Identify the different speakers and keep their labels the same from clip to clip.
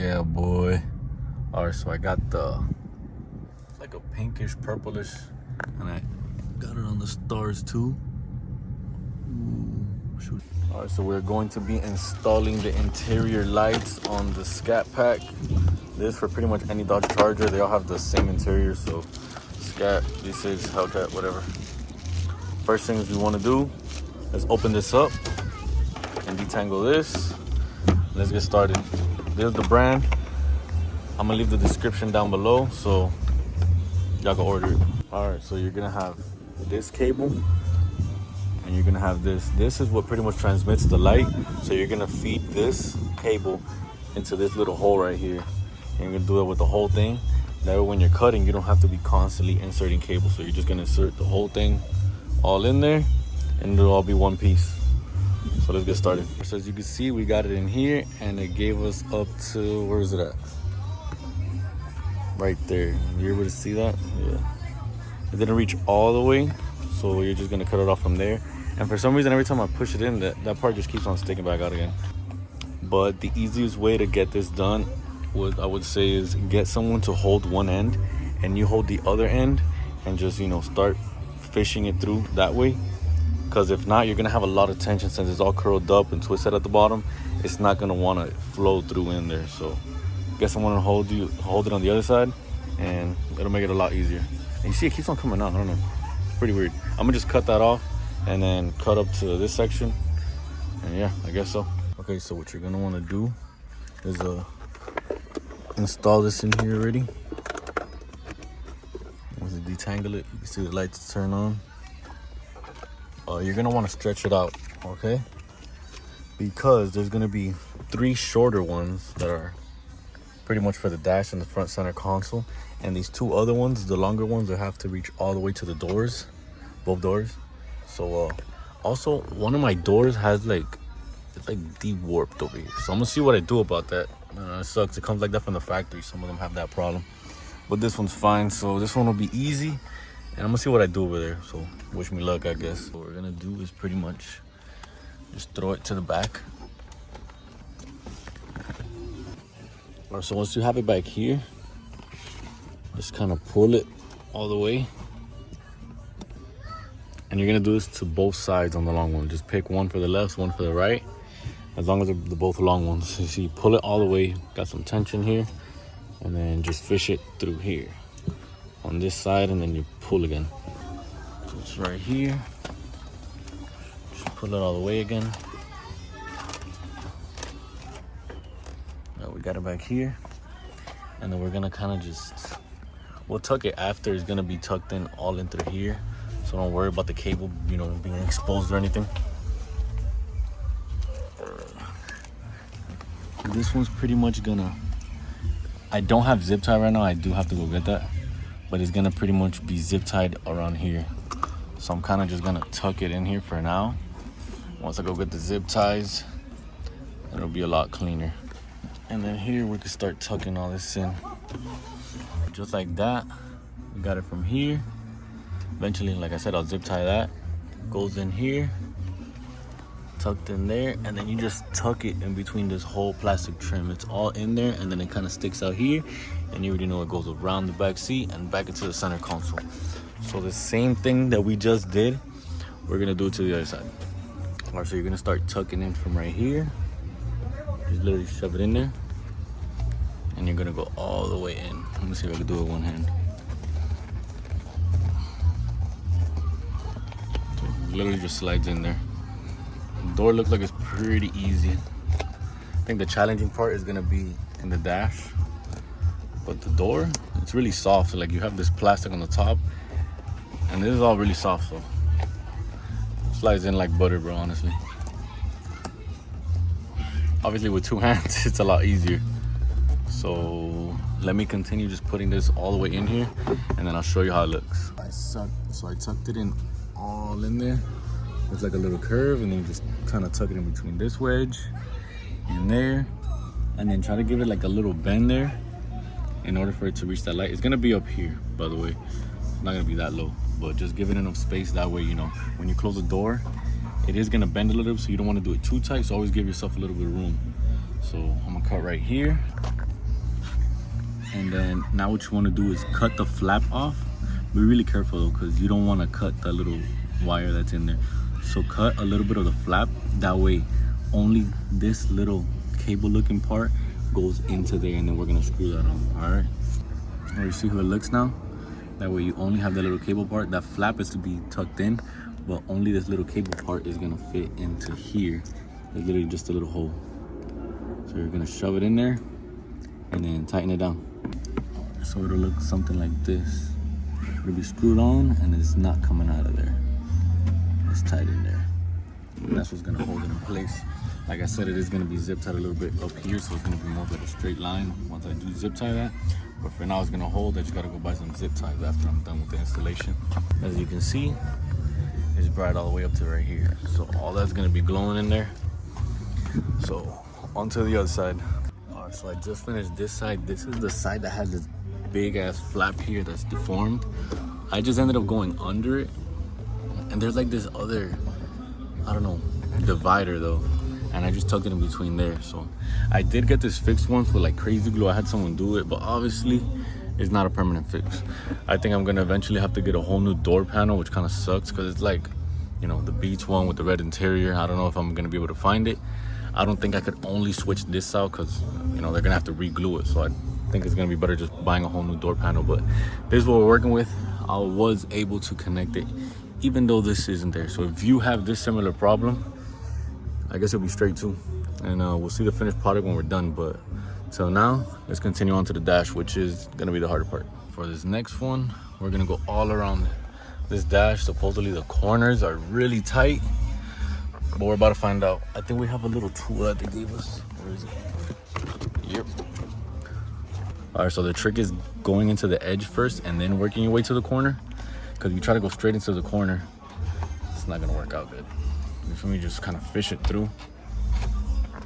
Speaker 1: Yeah, boy. Alright, so I got the like a pinkish purplish, and I got it on the stars too. Shoot. Alright, so we're going to be installing the interior lights on the Scat pack. This for pretty much any Dodge Charger. They all have the same interior, so Scat, V6, Hellcat, whatever. First things we want to do is open this up and detangle this. Let's get started. There's the brand. I'm gonna leave the description down below so y'all can order it. All right, so you're gonna have this cable and you're gonna have this. This is what pretty much transmits the light. So you're gonna feed this cable into this little hole right here. And you're gonna do it with the whole thing. That way when you're cutting, you don't have to be constantly inserting cables. So you're just gonna insert the whole thing all in there and it'll all be one piece. So let's get started. So as you can see, we got it in here and it gave us up to, where is it at? Right there. You're able to see that? Yeah. It didn't reach all the way, so you're just gonna cut it off from there. And for some reason, every time I push it in, that part just keeps on sticking back out again. But the easiest way to get this done, I would say, is get someone to hold one end and you hold the other end and just, you know, start fishing it through that way. Because if not, you're gonna have a lot of tension since it's all curled up and twisted at the bottom. It's not gonna wanna flow through in there. So get someone to hold it on the other side and it'll make it a lot easier. And you see it keeps on coming out, I don't know. It's pretty weird. I'm gonna just cut that off and then cut up to this section. And yeah, I guess so. Okay, so what you're gonna wanna do is install this in here already. Once you detangle it, you can see the lights turn on. You're gonna wanna stretch it out, okay? Because there's gonna be 3 shorter ones that are pretty much for the dash and the front center console, and these 2 other ones, the longer ones, that have to reach all the way to the doors, both doors. So also one of my doors has it's like de-warped over here, so I'm gonna see what I do about that. It sucks. It comes like that from the factory. Some of them have that problem, but this one's fine. So this one will be easy, and I'm gonna see what I do over there. So wish me luck, I guess. What we're gonna do is pretty much just throw it to the back. Alright, so once you have it back here, just kind of pull it all the way. And you're gonna do this to both sides on the long one. Just pick one for the left, one for the right. As long as they're both long ones. So you see, pull it all the way, got some tension here, and then just fish it through here on this side, and then you pull again. So it's right here. Just pull it all the way again. Now we got it back here, and then we're gonna kind of just, we'll tuck it after. It's gonna be tucked in all in through here, so don't worry about the cable, you know, being exposed or anything. This one's pretty much gonna, I don't have zip tie right now. I do have to go get that, but it's gonna pretty much be zip tied around here. So I'm kind of just gonna tuck it in here for now. Once I go get the zip ties, it'll be a lot cleaner. And then here we can start tucking all this in. Just like that. We got it from here. Eventually, like I said, I'll zip tie that. Goes in here, tucked in there, and then you just tuck it in between this whole plastic trim. It's all in there, and then it kind of sticks out here, and you already know it goes around the back seat and back into the center console. So the same thing that we just did, we're gonna do it to the other side. All right, so you're gonna start tucking in from right here. Just literally shove it in there, and you're gonna go all the way in. Let me see if I can do it with one hand. So it literally just slides in there. The door looks like it's pretty easy. I think the challenging part is gonna be in the dash, but the door, it's really soft. So like you have this plastic on the top, and this is all really soft, so it slides in like butter, bro, honestly. Obviously with 2 hands, it's a lot easier. So let me continue just putting this all the way in here, and then I'll show you how it looks. So I tucked it in all in there. It's like a little curve, and then you just kind of tuck it in between this wedge and there, and then try to give it like a little bend there in order for it to reach that light. It's gonna be up here, by the way. It's not gonna be that low, but just give it enough space. That way, you know, when you close the door, it is gonna bend a little bit, so you don't want to do it too tight. So always give yourself a little bit of room. So I'm gonna cut right here, And then now what you want to do is cut the flap off. Be really careful though, because you don't want to cut that little wire that's in there. So cut a little bit of the flap, that way only this little cable looking part goes into there, and then we're gonna screw that on. All right, and you see how it looks now? That way you only have that little cable part. That flap is to be tucked in, but only this little cable part is gonna fit into here. It's literally just a little hole. So you're gonna shove it in there and then tighten it down. So it'll look something like this. It'll be screwed on and it's not coming out of there. It's tight in there. And that's what's gonna hold it in place. Like I said, it is gonna be zip tied a little bit up here, so it's gonna be more of a straight line once I do zip tie that. But for now, it's gonna hold. I just gotta go buy some zip ties after I'm done with the installation. As you can see, it's bright all the way up to right here. So all that's gonna be glowing in there. So onto the other side. All right, so I just finished this side. This is the side that has this big ass flap here that's deformed. I just ended up going under it, and there's like this other, I don't know, divider though, and I just tucked it in between there. So I did get this fixed once with like crazy glue. I had someone do it, but obviously it's not a permanent fix. I think I'm gonna eventually have to get a whole new door panel, which kind of sucks because it's like, you know, the beach one with the red interior. I don't know if I'm gonna be able to find it. I don't think I could only switch this out because, you know, they're gonna have to re-glue it. So I think it's gonna be better just buying a whole new door panel. But this is what we're working with. I was able to connect it even though this isn't there. So if you have this similar problem, I guess it'll be straight too. And we'll see the finished product when we're done. But till now, let's continue on to the dash, which is gonna be the harder part. For this next one, we're gonna go all around this dash. Supposedly the corners are really tight, but we're about to find out. I think we have a little tool that they gave us. Where is it? Yep. All right, so the trick is going into the edge first and then working your way to the corner. Because if you try to go straight into the corner, it's not gonna work out good. For me, just kind of fish it through.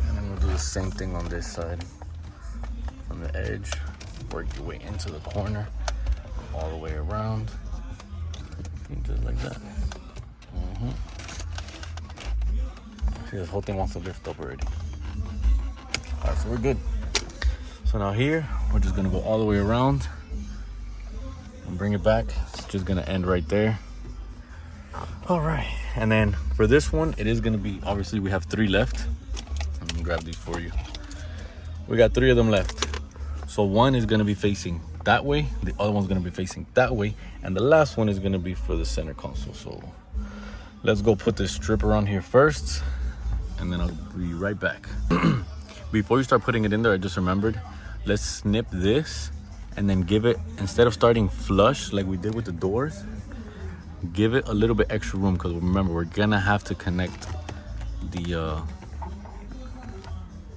Speaker 1: And then we'll do the same thing on this side. From the edge, work your way into the corner, all the way around. And just like that. See, this whole thing wants to lift up already. All right, so we're good. So now here, we're just gonna go all the way around and bring it back. It's just gonna end right there. All right, and then for this one, it is gonna be, obviously we have 3 left. I'm gonna grab these for you. We got 3 of them left. So one is gonna be facing that way, the other one's gonna be facing that way, and the last one is gonna be for the center console. So let's go put this strip around here first, and then I'll be right back. Before you start putting it in there, I just remembered, let's snip this and then give it, instead of starting flush like we did with the doors, give it a little bit extra room, because remember, we're gonna have to connect the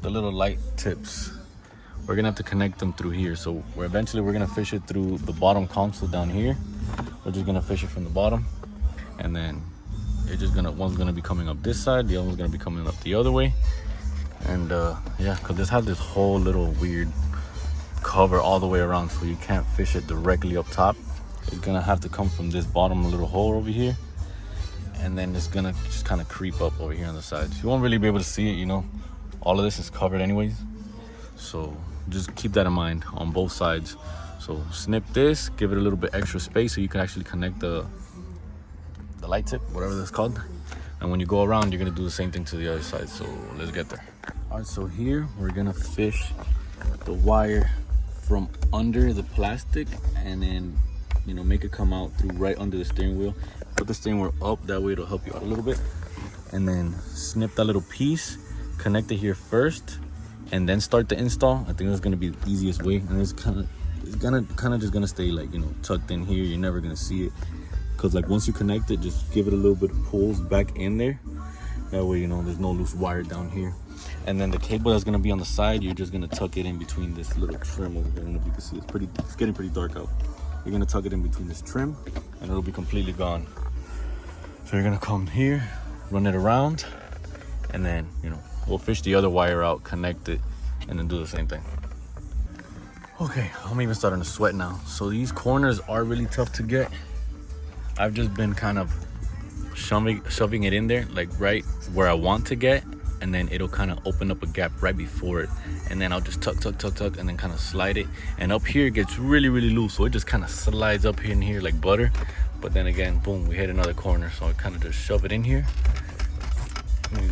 Speaker 1: little light tips. We're gonna have to connect them through here. So we're gonna fish it through the bottom console down here. We're just gonna fish it from the bottom, and then it's just one's gonna be coming up this side, the other one's gonna be coming up the other way. And yeah, because this has this whole little weird cover all the way around, so you can't fish it directly up top. It's gonna have to come from this bottom little hole over here, and then it's gonna just kind of creep up over here on the sides. You won't really be able to see it, you know, all of this is covered anyways, so just keep that in mind on both sides. So snip this, give it a little bit extra space so you can actually connect the light tip, whatever that's called. And when you go around, you're gonna do the same thing to the other side. So let's get there. All right, so here we're gonna fish the wire from under the plastic, and then, you know, make it come out through right under the steering wheel. Put the steering wheel up, that way it'll help you out a little bit. And then snip that little piece, connect it here first, and then start the install. I think that's gonna be the easiest way. And it's kind of just gonna stay, like, you know, tucked in here. You're never gonna see it, because like once you connect it, just give it a little bit of pulls back in there. That way, you know, there's no loose wire down here. And then the cable that's gonna be on the side, you're just gonna tuck it in between this little trim over here. I don't know if you can see, it's getting pretty dark out. You're gonna tuck it in between this trim, and it'll be completely gone. So you're gonna come here, run it around, and then, you know, we'll fish the other wire out, connect it, and then do the same thing. Okay, I'm even starting to sweat now. So these corners are really tough to get. I've just been kind of shoving it in there, like right where I want to get, and then it'll kind of open up a gap right before it, and then I'll just tuck, and then kind of slide it. And up here it gets really loose, so it just kind of slides up in here like butter. But then again, boom, we hit another corner, so I kind of just shove it in here,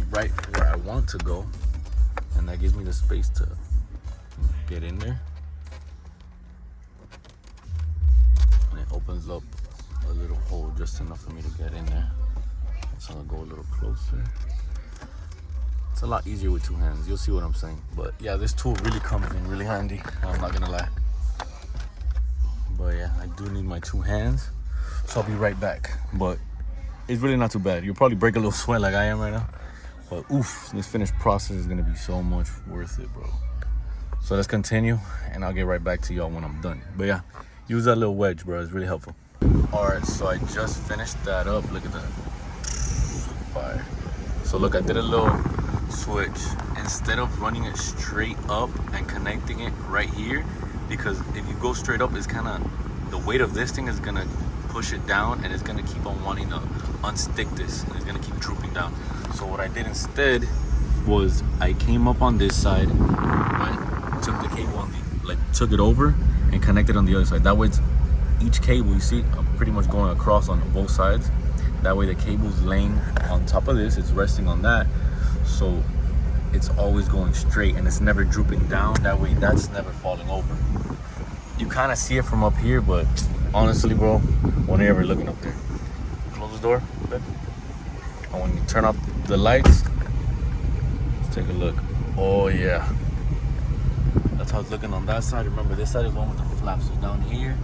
Speaker 1: right where I want to go, and that gives me the space to get in there. And it opens up a little hole just enough for me to get in there. So I'll go a little closer. It's a lot easier with two hands. You'll see what I'm saying. But yeah, this tool really comes in really handy. I'm not gonna lie. But yeah, I do need my two hands. So I'll be right back. But it's really not too bad. You'll probably break a little sweat like I am right now. But oof, this finished process is gonna be so much worth it, bro. So let's continue, and I'll get right back to y'all when I'm done. But yeah, use that little wedge, bro. It's really helpful. All right, so I just finished that up. Look at that. Fire. So look, I did a little switch. Instead of running it straight up and connecting it right here, because if you go straight up, it's kind of, the weight of this thing is gonna push it down, and it's gonna keep on wanting to unstick this, and it's gonna keep drooping down. So what I did instead was I came up on this side, right? Took the cable on the, like, took it over and connected on the other side. That way, it's each cable, you see, pretty much going across on both sides. That way the cable's laying on top of this, it's resting on that, so it's always going straight and it's never drooping down. That way that's never falling over. You kind of see it from up here, but honestly, bro, when you're ever looking up there, close the door, okay? And when you turn off the lights, let's take a look. Oh yeah, that's how it's looking on that side. Remember, this side is one with the flaps. So down here,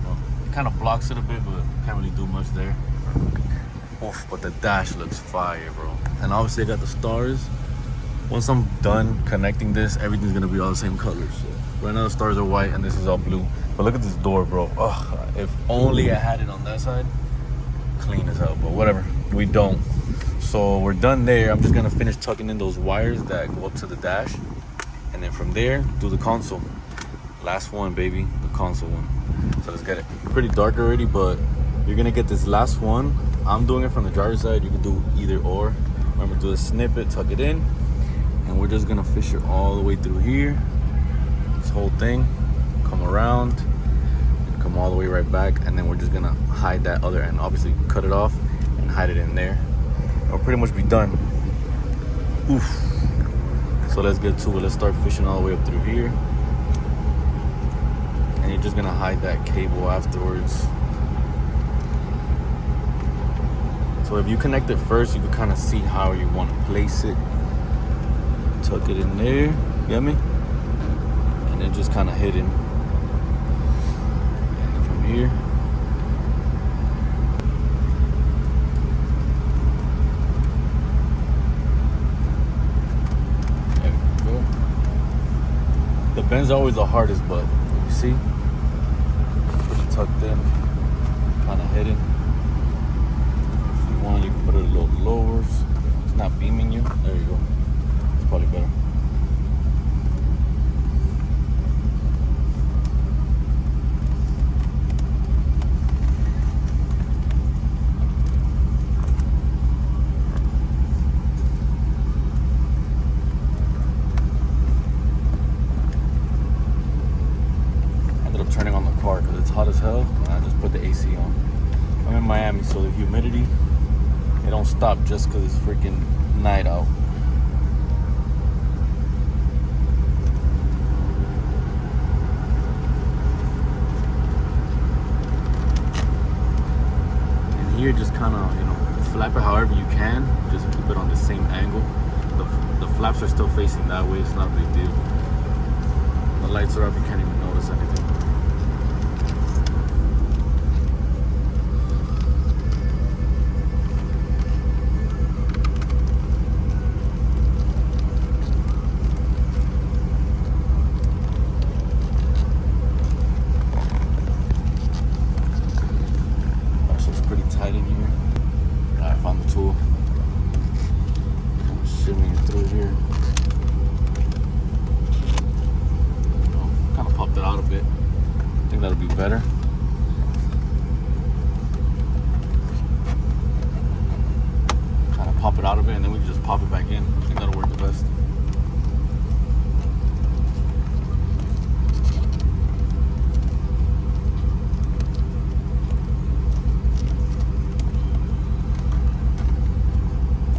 Speaker 1: well, it kind of blocks it a bit, but can't really do much there. Oof, but the dash looks fire, bro. And obviously I got the stars. Once I'm done connecting this, everything's gonna be all the same colors. So right now the stars are white and this is all blue. But look at this door, bro. Oh, if only I had it on that side. Clean as hell, but whatever, we don't. So we're done there. I'm just gonna finish tucking in those wires that go up to the dash, and then from there do the console. Last one, baby, the console one. So let's get it. Pretty dark already, but you're gonna get this last one. I'm doing it from the driver's side. You can do either or. Remember, do a snippet, tuck it in, and we're just gonna fish it all the way through here. This whole thing, come around, and come all the way right back, and then we're just gonna hide that other end. Obviously, cut it off and hide it in there. We'll pretty much be done. Oof. So let's get to it. Let's start fishing all the way up through here, and you're just gonna hide that cable afterwards. So if you connect it first, you can kind of see how you want to place it. Tuck it in there, you get me? And then just kind of hidden. And then from here, there we go. The bend's always the hardest, but you see, pretty tucked in, kind of hidden. You can put it a little lower. It's not beaming you. There you go. It's probably better. I ended up turning on the car because it's hot as hell, and I just put the AC on. I'm in Miami, so the humidity, it don't stop just because it's freaking night out. And here, just kind of, you know, flap it however you can. Just keep it on the same angle. The flaps are still facing that way. It's not a big deal. The lights are up. You can't even notice anything. Tight in here. I found the tool. Shimmying through here. Kind of popped it out a bit. I think that'll be better. Kind of pop it out a bit, and then we can just pop it back in. I think that'll work the best.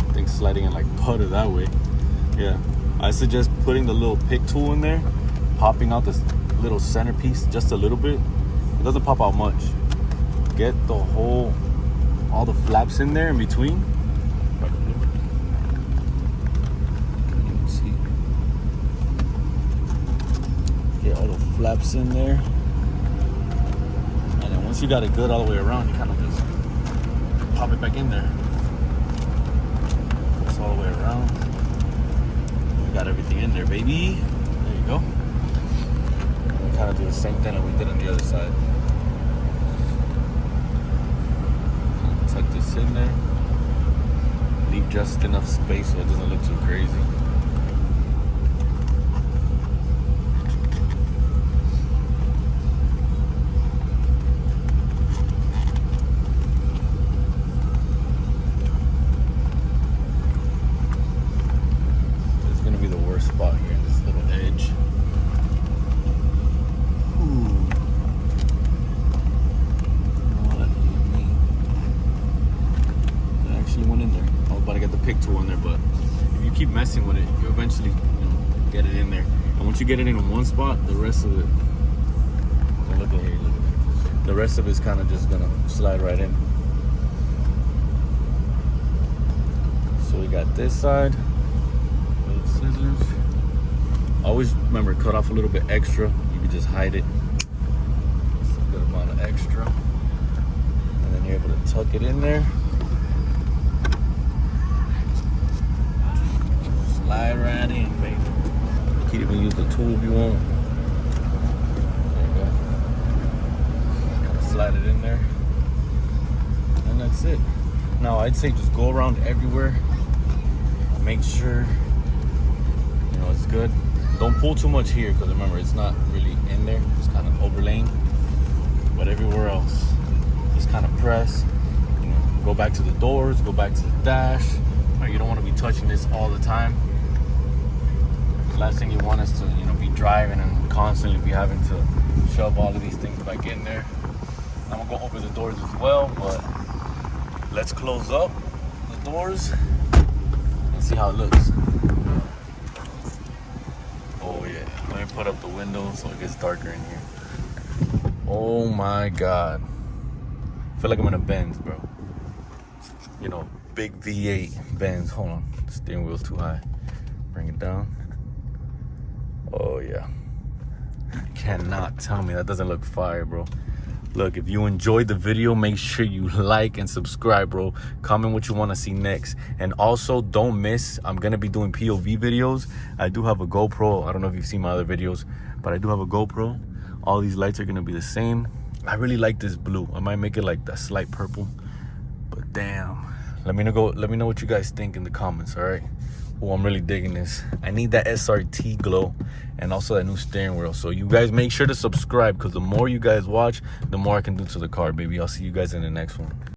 Speaker 1: I think sliding it like butter that way. Yeah, I suggest putting the little pick tool in there, popping out this little centerpiece just a little bit. It doesn't pop out much. Get the whole, all the flaps in there in between. See, get all the flaps in there, and then once you got it good all the way around, you kind of just pop it back in there. It's all the way around. We got everything in there, baby. There you go. We kind of do the same thing that we did on the other side. Tuck this in there. Leave just enough space so it doesn't look too crazy. This is going to be the worst spot here, this little edge. Went in there. I was about to get the pick tool in there, but if you keep messing with it, you eventually get it in there. And once you get it in one spot, the rest of it, look at here, look at it. The rest of it's kind of just gonna slide right in. So we got this side, little scissors. Always remember, cut off a little bit extra. You can just hide it. It's a good amount of extra, and then you're able to tuck it in there. Slide right in, baby. You can even use the tool if you want. There you go. Slide it in there. And that's it. Now I'd say just go around everywhere. Make sure it's good. Don't pull too much here, because remember, it's not really in there. Just kind of overlaying. But everywhere else, just kind of press. Go back to the doors, go back to the dash. You don't want to be touching this all the time. Last thing you want is to be driving and constantly be having to shove all of these things back in there. I'm gonna go over the doors as well, but let's close up the doors and see how it looks. Oh yeah, let me put up the window so it gets darker in here. Oh my god, I feel like I'm in a Benz, bro. Big V8 Benz. Hold on, the steering wheel's too high. Bring it down. Oh yeah, cannot tell me that doesn't look fire, bro. Look, if you enjoyed the video, make sure you like and subscribe, bro. Comment what you want to see next, and also don't miss, I'm gonna be doing POV videos. I do have a GoPro. I don't know if you've seen my other videos, but I do have a GoPro. All these lights are gonna be the same. I really like this blue. I might make it like that slight purple, but damn, let me know what you guys think in the comments. All right. Oh, I'm really digging this. I need that SRT glow and also that new steering wheel. So you guys make sure to subscribe, because the more you guys watch, the more I can do to the car, baby. I'll see you guys in the next one.